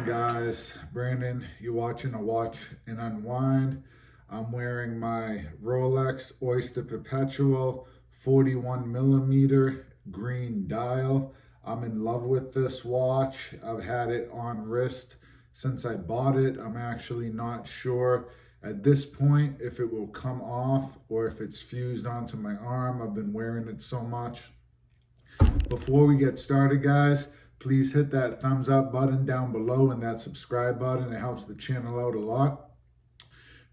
on, guys? Brandon, you watching a Watch and Unwind. I'm wearing my Rolex Oyster Perpetual 41 millimeter green dial. I'm in love with this watch. I've had it on wrist since I bought it. I'm actually not sure at this point if it will come off or if it's fused onto my arm. I've been wearing it so much. Before we get started, guys, please hit that thumbs up button down below and that subscribe button. It helps the channel out a lot.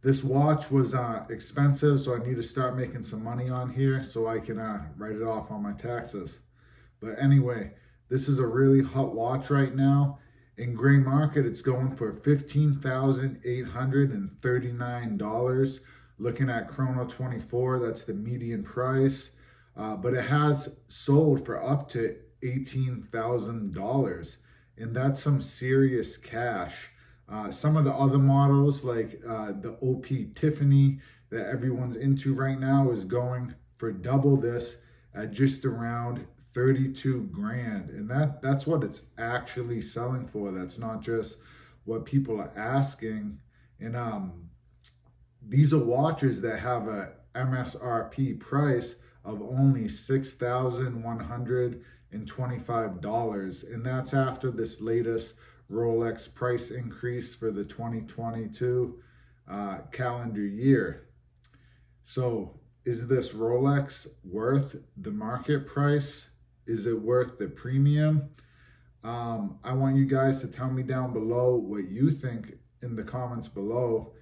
This watch was expensive, so I need to start making some money on here so I can write it off on my taxes. But anyway, this is a really hot watch right now. In gray market, it's going for $15,839. Looking at Chrono 24, that's the median price. But it has sold for up to $18,000, and that's some serious cash. Some of the other models, like the OP Tiffany that everyone's into right now, is going for double this at just around 32 grand, and that's what it's actually selling for. That's not just what people are asking. And these are watches that have a MSRP price of only $6,125, and that's after this latest Rolex price increase for the 2022 calendar year. So is this Rolex worth the market price? Is it worth the premium? I want you guys to tell me down below what you think in the comments below.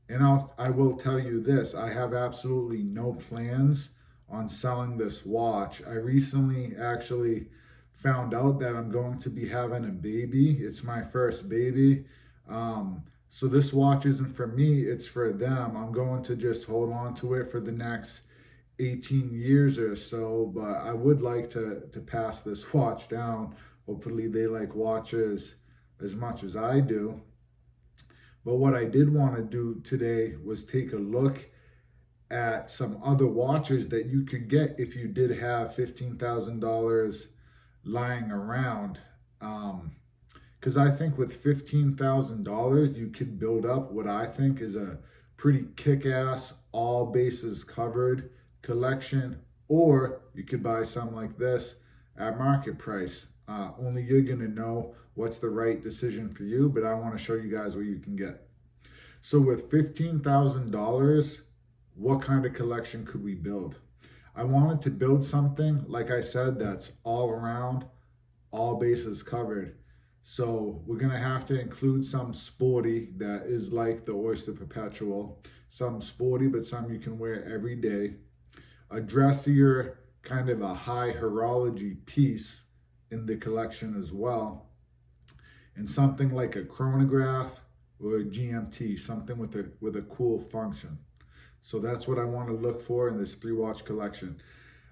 And I will tell you this, I have absolutely no plans on selling this watch. I recently actually found out that I'm going to be having a baby. It's my first baby. So this watch isn't for me, it's for them. I'm going to just hold on to it for the next 18 years or so, but I would like to pass this watch down. Hopefully they like watches as much as I do. But what I did want to do today was take a look at some other watches that you could get if you did have $15,000 lying around. Because I think with $15,000, you could build up what I think is a pretty kick-ass, all bases covered collection, or you could buy something like this at market price. Only you're gonna know what's the right decision for you, but I want to show you guys what you can get. So with $15,000, what kind of collection could we build? I wanted to build something, like I said, that's all around, all bases covered. So we're gonna have to include some sporty that is like the Oyster Perpetual, some sporty, but some you can wear every day. A dressier, kind of a high horology piece in the collection as well. And something like a chronograph or a GMT, something with a cool function. So that's what I want to look for in this 3-watch collection.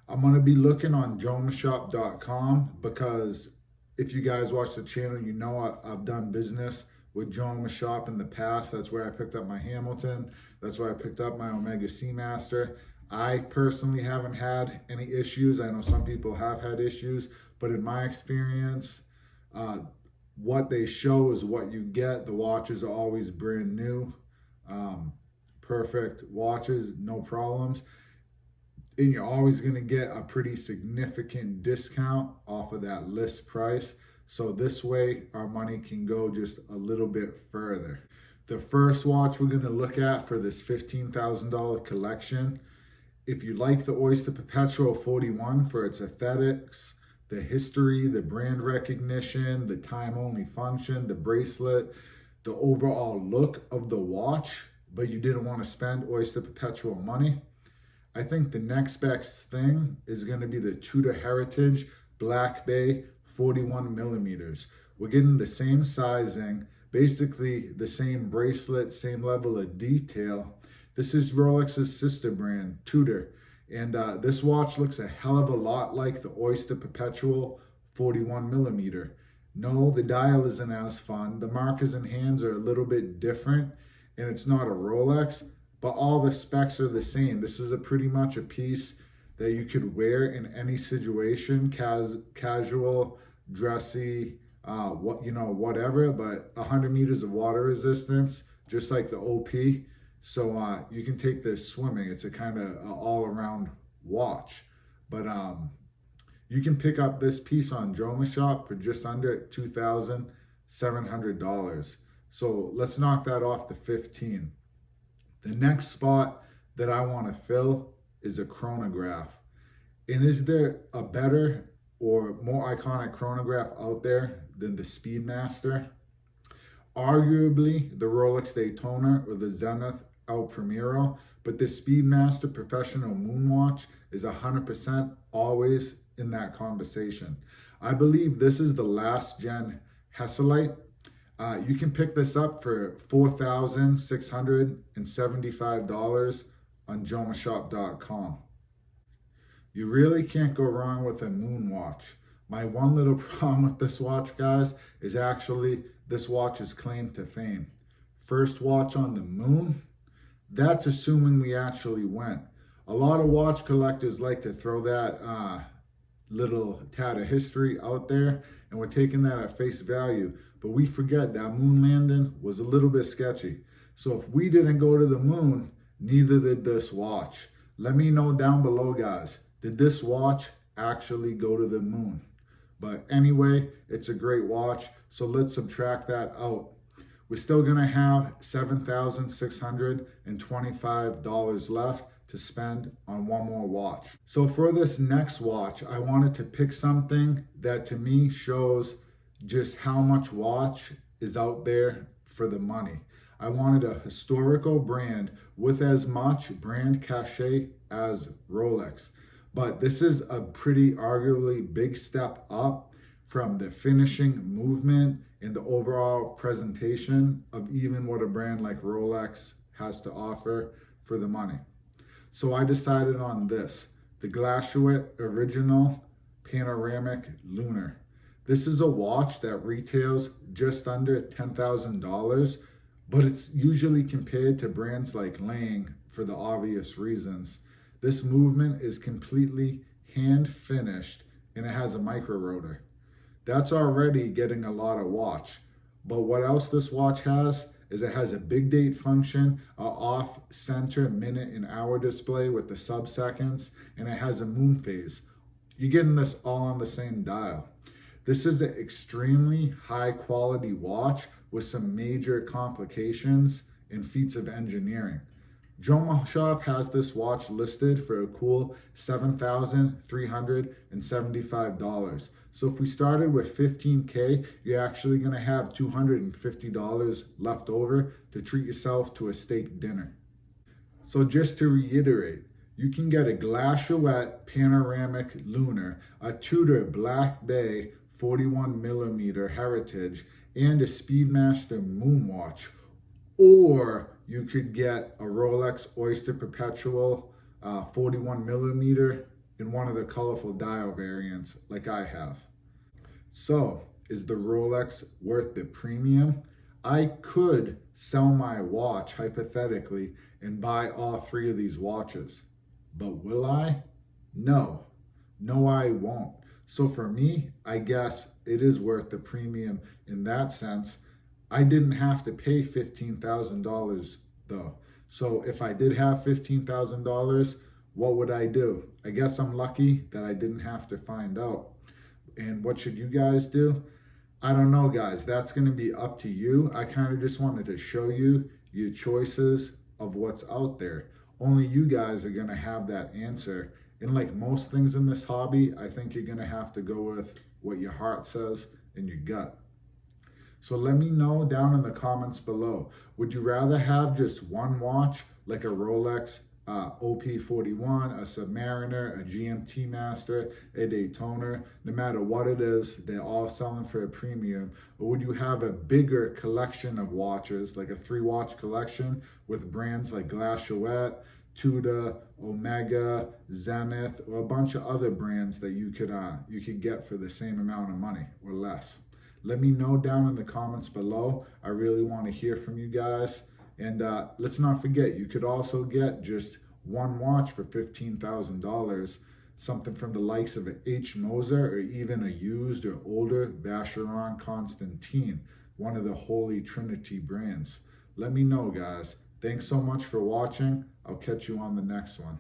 I'm going to be looking on jonesshop.com because if you guys watch the channel, you know I've done business with Jones Shop in the past. That's where I picked up my Hamilton. That's where I picked up my Omega Seamaster. I personally haven't had any issues. I know some people have had issues, but in my experience, what they show is what you get. The watches are always brand new. Perfect watches, no problems. And you're always going to get a pretty significant discount off of that list price. So this way our money can go just a little bit further. The first watch we're going to look at for this $15,000 collection, if you like the Oyster Perpetual 41 for its aesthetics, the history, the brand recognition, the time only function, the bracelet, the overall look of the watch, but you didn't want to spend Oyster Perpetual money, I think the next best thing is going to be the Tudor Heritage Black Bay 41 millimeters. We're getting the same sizing, basically the same bracelet, same level of detail. This is Rolex's sister brand, Tudor. And this watch looks a hell of a lot like the Oyster Perpetual 41 millimeter. No, the dial isn't as fun. The markers and hands are a little bit different, and it's not a Rolex, but all the specs are the same. This is pretty much a piece that you could wear in any situation, casual, dressy, whatever, but 100 meters of water resistance, just like the OP. So you can take this swimming. It's a kind of all-around watch. But you can pick up this piece on Joma Shop for just under $2,700. So let's knock that off to 15. The next spot that I want to fill is a chronograph. And is there a better or more iconic chronograph out there than the Speedmaster? Arguably the Rolex Daytona or the Zenith El Primero, but the Speedmaster Professional Moonwatch is 100% always in that conversation. I believe this is the last gen Hesalite. You can pick this up for $4,675 on jomashop.com. You really can't go wrong with a moon watch. My one little problem with this watch, guys, is actually this watch's claim to fame. First watch on the moon? That's assuming we actually went. A lot of watch collectors like to throw that little tad of history out there, and we're taking that at face value. But we forget that moon landing was a little bit sketchy. So if we didn't go to the moon, neither did this watch. Let me know down below, guys. Did this watch actually go to the moon? But anyway, it's a great watch. So let's subtract that out. We're still gonna have $7,625 left to spend on one more watch. So for this next watch, I wanted to pick something that to me shows just how much watch is out there for the money. I wanted a historical brand with as much brand cachet as Rolex. But this is a pretty arguably big step up from the finishing movement and the overall presentation of even what a brand like Rolex has to offer for the money. So I decided on this, the Glashewit Original Panoramic Lunar. This is a watch that retails just under $10,000, but it's usually compared to brands like Lang for the obvious reasons. This movement is completely hand finished and it has a micro rotor. That's already getting a lot of watch. But what else this watch has is it has a big date function, a off-center minute and hour display with the sub-seconds, and it has a moon phase. You're getting this all on the same dial. This is an extremely high quality watch with some major complications and feats of engineering. Joma Shop has this watch listed for a cool $7,375. So if we started with $15K, you're actually gonna have $250 left over to treat yourself to a steak dinner. So just to reiterate, you can get a Glashewit Panoramic Lunar, a Tudor Black Bay 41mm Heritage, and a Speedmaster Moonwatch. Or you could get a Rolex Oyster Perpetual 41mm in one of the colorful dial variants like I have. So is the Rolex worth the premium? I could sell my watch hypothetically and buy all three of these watches. But will I? No. No, I won't. So for me, I guess it is worth the premium in that sense. I didn't have to pay $15,000 though. So if I did have $15,000, what would I do? I guess I'm lucky that I didn't have to find out. And what should you guys do? I don't know, guys. That's going to be up to you. I kind of just wanted to show you your choices of what's out there. Only you guys are going to have that answer. And like most things in this hobby, I think you're going to have to go with what your heart says and your gut. So let me know down in the comments below. Would you rather have just one watch like a Rolex OP41, a Submariner, a GMT Master, a Daytona? No matter what it is, they're all selling for a premium. Or would you have a bigger collection of watches, like a 3-watch collection with brands like Glashewit, Tudor, Omega, Zenith, or a bunch of other brands that you could get for the same amount of money or less? Let me know down in the comments below. I really want to hear from you guys. And let's not forget, you could also get just one watch for $15,000. something from the likes of an H. Moser, or even a used or older Vacheron Constantine, one of the Holy Trinity brands. Let me know, guys. Thanks so much for watching. I'll catch you on the next one.